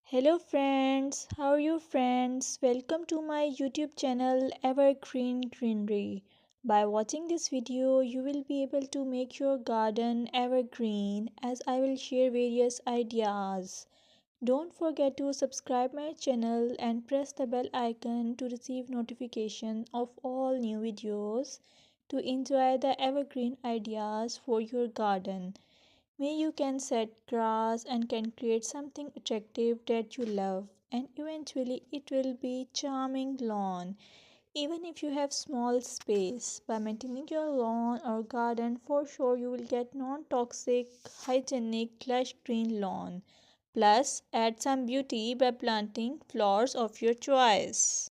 Hello friends, how are you friends? Welcome to my YouTube channel Evergreen Greenery. By watching this video, you will be able to make your garden evergreen as I will share various ideas. Don't forget to subscribe my channel and press the bell icon to receive notification of all new videos to enjoy the evergreen ideas for your garden. May you can set grass and can create something attractive that you love and eventually it will be charming lawn. Even if you have small space, by maintaining your lawn or garden for sure you will get non-toxic, hygienic, lush green lawn. Plus add some beauty by planting flowers of your choice.